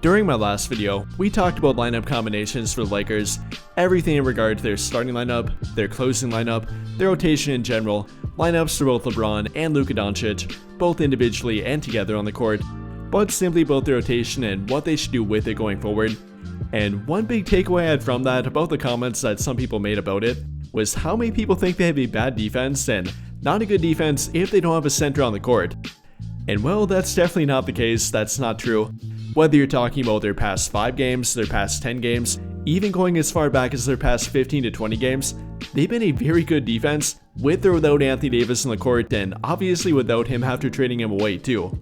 During my last video, we talked about lineup combinations for the Lakers, everything in regard to their starting lineup, their closing lineup, their rotation in general, lineups for both LeBron and Luka Doncic, both individually and together on the court, but simply about their rotation and what they should do with it going forward. And one big takeaway I had from that about the comments that some people made about it was how many people think they have a bad defense and not a good defense if they don't have a center on the court. And well, that's definitely not the case. That's not true. Whether you're talking about their past 5 games, their past 10 games, even going as far back as their past 15 to 20 games, they've been a very good defense with or without Anthony Davis on the court, and obviously without him after trading him away too.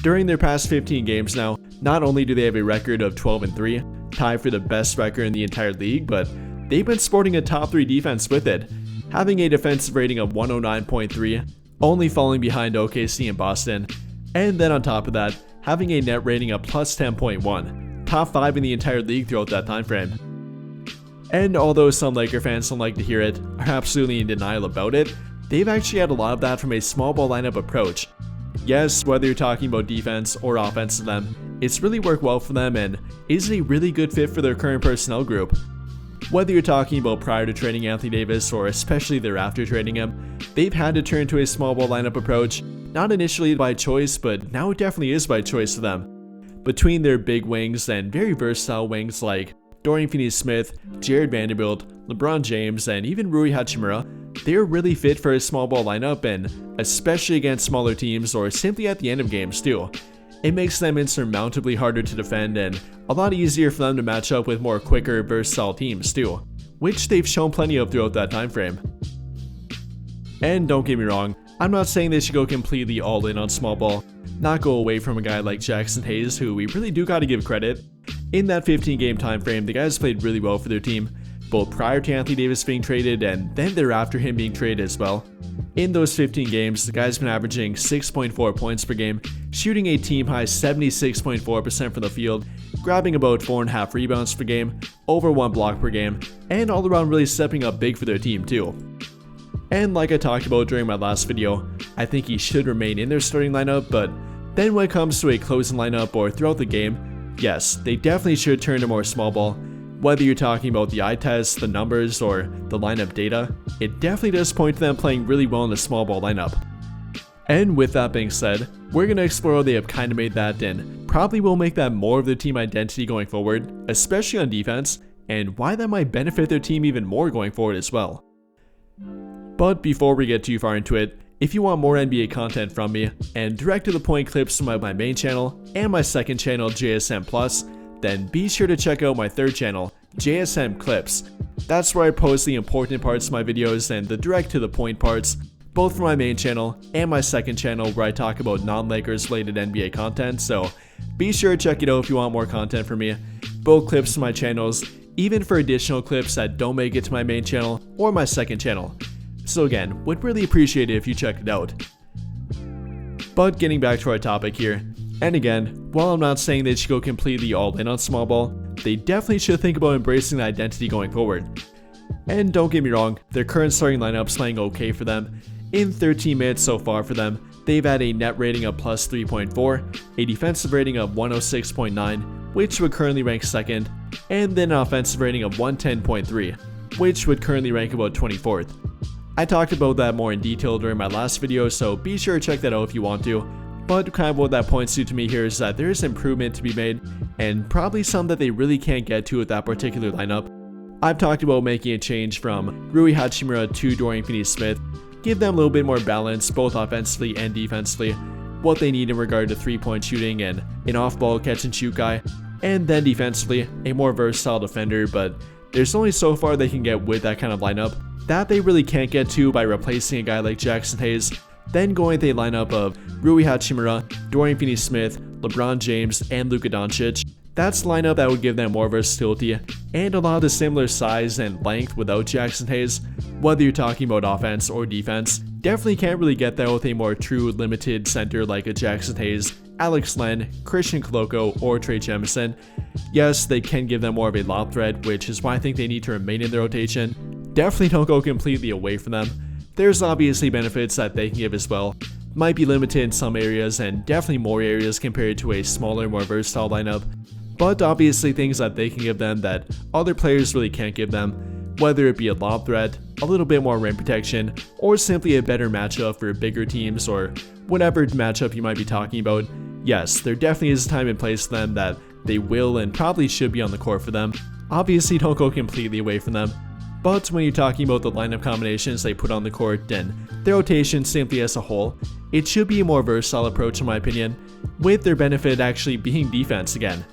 During their past 15 games now, not only do they have a record of 12-3, tied for the best record in the entire league, but they've been sporting a top 3 defense with it, having a defensive rating of 109.3, only falling behind OKC and Boston, and then on top of that, having a net rating of plus 10.1, top 5 in the entire league throughout that time frame. And although some Laker fans don't like to hear it, are absolutely in denial about it, they've actually had a lot of that from a small ball lineup approach. Yes, whether you're talking about defense or offense to them, it's really worked well for them and is a really good fit for their current personnel group. Whether you're talking about prior to trading Anthony Davis or especially thereafter trading him, they've had to turn to a small ball lineup approach, not initially by choice, but now it definitely is by choice for them. Between their big wings and very versatile wings like Dorian Finney-Smith, Jared Vanderbilt, LeBron James, and even Rui Hachimura, they're really fit for a small ball lineup, and especially against smaller teams or simply at the end of games too. It makes them insurmountably harder to defend and a lot easier for them to match up with more quicker, versatile teams too, which they've shown plenty of throughout that time frame. And don't get me wrong, I'm not saying they should go completely all in on small ball, not go away from a guy like Jaxson Hayes, who we really do gotta give credit. In that 15-game time frame, the guys played really well for their team, both prior to Anthony Davis being traded and then thereafter him being traded as well. In those 15 games, the guy's been averaging 6.4 points per game, shooting a team-high 76.4% from the field, grabbing about 4.5 rebounds per game, over 1 block per game, and all around really stepping up big for their team too. And like I talked about during my last video, I think he should remain in their starting lineup, but then when it comes to a closing lineup or throughout the game, yes, they definitely should turn to more small ball. Whether you're talking about the eye test, the numbers, or the lineup data, it definitely does point to them playing really well in the small ball lineup. And with that being said, we're going to explore how they have kind of made that and probably will make that more of their team identity going forward, especially on defense, and why that might benefit their team even more going forward as well. But before we get too far into it, if you want more NBA content from me and direct to the point clips from my main channel and my second channel JSM Plus, then be sure to check out my third channel, JSM Clips. That's where I post the important parts of my videos and the direct to the point parts, both from my main channel and my second channel where I talk about non-Lakers related NBA content, so be sure to check it out if you want more content from me. Both clips from my channels, even for additional clips that don't make it to my main channel or my second channel. So again, would really appreciate it if you checked it out. But getting back to our topic here, and again, while I'm not saying they should go completely all in on small ball, they definitely should think about embracing the identity going forward. And don't get me wrong, their current starting lineup's playing okay for them. In 13 minutes so far for them, they've had a net rating of plus 3.4, a defensive rating of 106.9, which would currently rank second, and then an offensive rating of 110.3, which would currently rank about 24th. I talked about that more in detail during my last video, so be sure to check that out if you want to. But kind of what that points to me here is that there is improvement to be made, and probably some that they really can't get to with that particular lineup. I've talked about making a change from Rui Hachimura to Dorian Finney-Smith, give them a little bit more balance both offensively and defensively, what they need in regard to 3-point shooting and an off-ball catch-and-shoot guy, and then defensively, a more versatile defender, but there's only so far they can get with that kind of lineup that they really can't get to by replacing a guy like Jaxson Hayes, then going with a lineup of Rui Hachimura, Dorian Finney-Smith, LeBron James, and Luka Doncic. That's the lineup that would give them more versatility and a lot of the similar size and length without Jaxson Hayes. Whether you're talking about offense or defense, definitely can't really get that with a more true limited center like a Jaxson Hayes, Alex Len, Christian Koloko, or Trey Jemison. Yes, they can give them more of a lob threat, which is why I think they need to remain in their rotation. Definitely don't go completely away from them. There's obviously benefits that they can give as well, might be limited in some areas and definitely more areas compared to a smaller, more versatile lineup, but obviously things that they can give them that other players really can't give them, whether it be a lob threat, a little bit more rim protection, or simply a better matchup for bigger teams or whatever matchup you might be talking about. Yes, there definitely is a time and place for them that they will and probably should be on the court for them. Obviously don't go completely away from them, but when you're talking about the lineup combinations they put on the court and their rotation simply as a whole, it should be a more versatile approach in my opinion, with their benefit actually being defense again.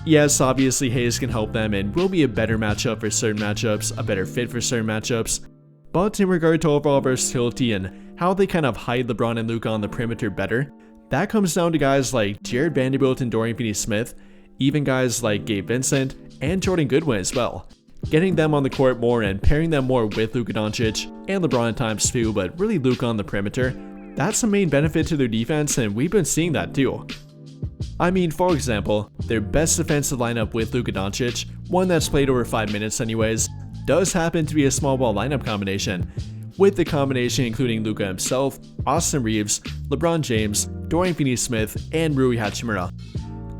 Yes, obviously Hayes can help them and will be a better matchup for certain matchups, a better fit for certain matchups, but in regard to overall versatility and how they kind of hide LeBron and Luka on the perimeter better, that comes down to guys like Jared Vanderbilt and Dorian Finney-Smith, even guys like Gabe Vincent and Jordan Goodwin as well. Getting them on the court more and pairing them more with Luka Doncic and LeBron at times too, but really Luka on the perimeter, that's the main benefit to their defense and we've been seeing that too. I mean, for example, their best defensive lineup with Luka Doncic, one that's played over 5 minutes anyways, does happen to be a small ball lineup combination, with the combination including Luka himself, Austin Reeves, LeBron James, Dorian Finney-Smith, and Rui Hachimura,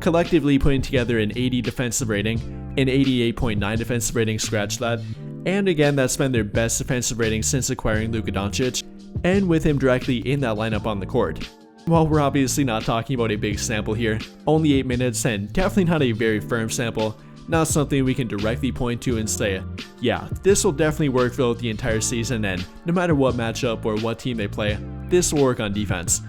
collectively putting together an 80 defensive rating, an 88.9 defensive rating, scratch that, and again that's been their best defensive rating since acquiring Luka Doncic, and with him directly in that lineup on the court. While we're obviously not talking about a big sample here, only 8 minutes and definitely not a very firm sample, not something we can directly point to and say, yeah, this will definitely work throughout the entire season and no matter what matchup or what team they play, this will work on defense.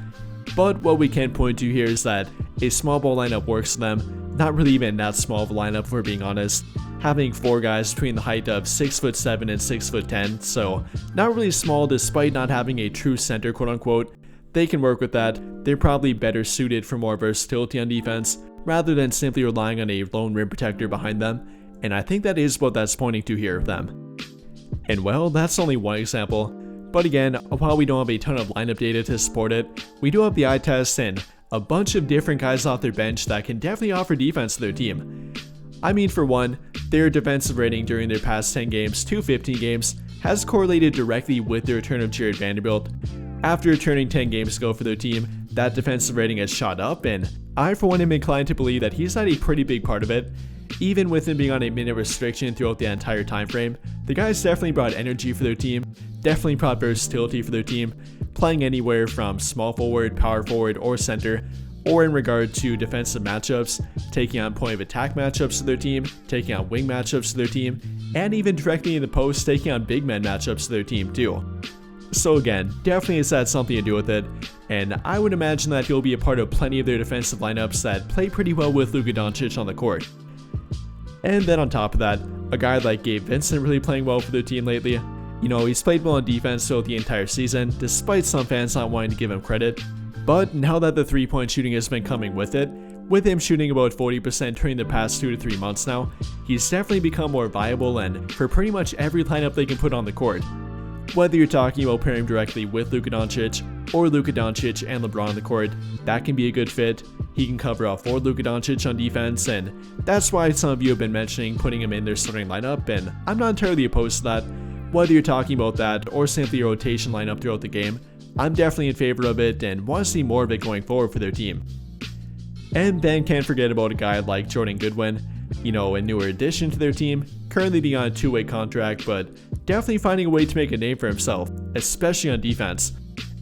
But what we can point to here is that a small ball lineup works for them, not really even that small of a lineup if we're being honest, having 4 guys between the height of 6'7" and 6'10", so not really small despite not having a true center quote unquote. They can work with that. They're probably better suited for more versatility on defense rather than simply relying on a lone rim protector behind them, and I think that is what that's pointing to here of them. And well, that's only one example, but again, while we don't have a ton of lineup data to support it, we do have the eye test and a bunch of different guys off their bench that can definitely offer defense to their team. I mean, for one, their defensive rating during their past 10 games to 15 games has correlated directly with the return of Jared Vanderbilt. After returning 10 games ago for their team, that defensive rating has shot up, and I for one am inclined to believe that he's had a pretty big part of it. Even with him being on a minute restriction throughout the entire time frame, the guys definitely brought energy for their team, definitely brought versatility for their team, playing anywhere from small forward, power forward, or center, or in regard to defensive matchups, taking on point of attack matchups to their team, taking on wing matchups to their team, and even directly in the post, taking on big men matchups to their team too. So again, definitely has had something to do with it, and I would imagine that he'll be a part of plenty of their defensive lineups that play pretty well with Luka Doncic on the court. And then on top of that, a guy like Gabe Vincent really playing well for their team lately. You know, he's played well on defense throughout the entire season, despite some fans not wanting to give him credit. But now that the 3-point shooting has been coming with it, with him shooting about 40% during the past 2 to 3 months now, he's definitely become more viable and for pretty much every lineup they can put on the court. Whether you're talking about pairing directly with Luka Doncic or Luka Doncic and LeBron on the court, that can be a good fit. He can cover up for Luka Doncic on defense, and that's why some of you have been mentioning putting him in their starting lineup, and I'm not entirely opposed to that. Whether you're talking about that or simply a rotation lineup throughout the game, I'm definitely in favor of it and want to see more of it going forward for their team. And then can't forget about a guy like Jordan Goodwin, you know, a newer addition to their team, currently being on a 2-way contract, but definitely finding a way to make a name for himself, especially on defense.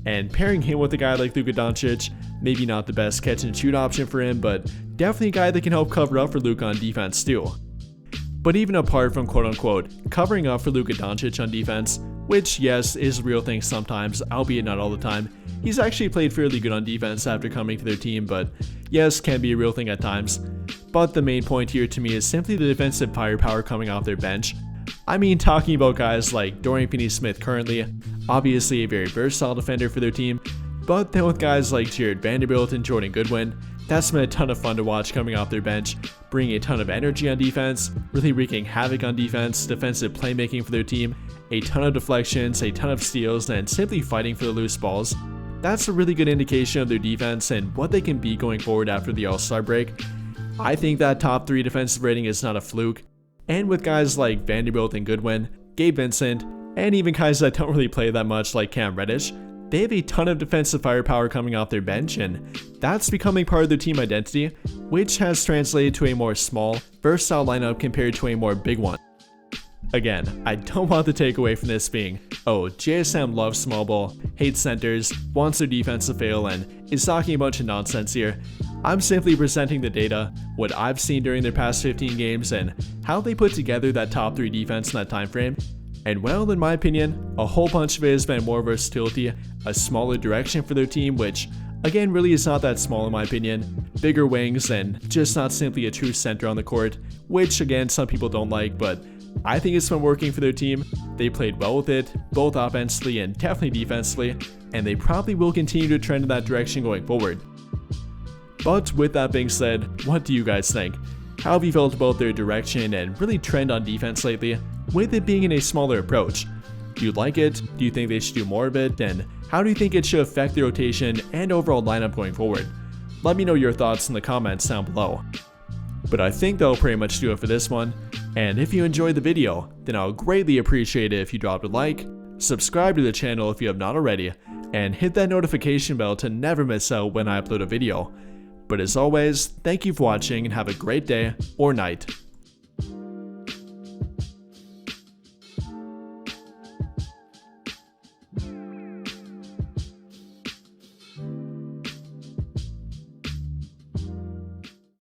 And pairing him with a guy like Luka Doncic, maybe not the best catch and shoot option for him, but definitely a guy that can help cover up for Luka on defense too. But even apart from quote unquote covering up for Luka Doncic on defense, which yes is a real thing sometimes, albeit not all the time, he's actually played fairly good on defense after coming to their team, but yes, can be a real thing at times. But the main point here to me is simply the defensive firepower coming off their bench. I mean, talking about guys like Dorian Finney-Smith currently, obviously a very versatile defender for their team, but then with guys like Jared Vanderbilt and Jordan Goodwin, that's been a ton of fun to watch coming off their bench, bringing a ton of energy on defense, really wreaking havoc on defense, defensive playmaking for their team, a ton of deflections, a ton of steals, and simply fighting for the loose balls. That's a really good indication of their defense and what they can be going forward after the All-Star break. I think that top 3 defensive rating is not a fluke, and with guys like Vanderbilt and Goodwin, Gabe Vincent, and even guys that don't really play that much like Cam Reddish, they have a ton of defensive firepower coming off their bench, and that's becoming part of their team identity, which has translated to a more small, versatile lineup compared to a more big one. Again, I don't want the takeaway from this being, oh, JSM loves small ball, hates centers, wants their defense to fail, and is talking a bunch of nonsense here. I'm simply presenting the data, what I've seen during their past 15 games, and how they put together that top 3 defense in that time frame. And well, in my opinion, a whole bunch of it has been more versatility, a smaller direction for their team, which again really is not that small in my opinion, bigger wings, and just not simply a true center on the court, which again some people don't like, but I think it's been working for their team. They played well with it, both offensively and definitely defensively, and they probably will continue to trend in that direction going forward. But with that being said, what do you guys think? How have you felt about their direction and really trend on defense lately, with it being in a smaller approach? Do you like it? Do you think they should do more of it? And how do you think it should affect the rotation and overall lineup going forward? Let me know your thoughts in the comments down below. But I think that'll pretty much do it for this one, and if you enjoyed the video, then I'll greatly appreciate it if you dropped a like, subscribe to the channel if you have not already, and hit that notification bell to never miss out when I upload a video. But as always, thank you for watching and have a great day or night.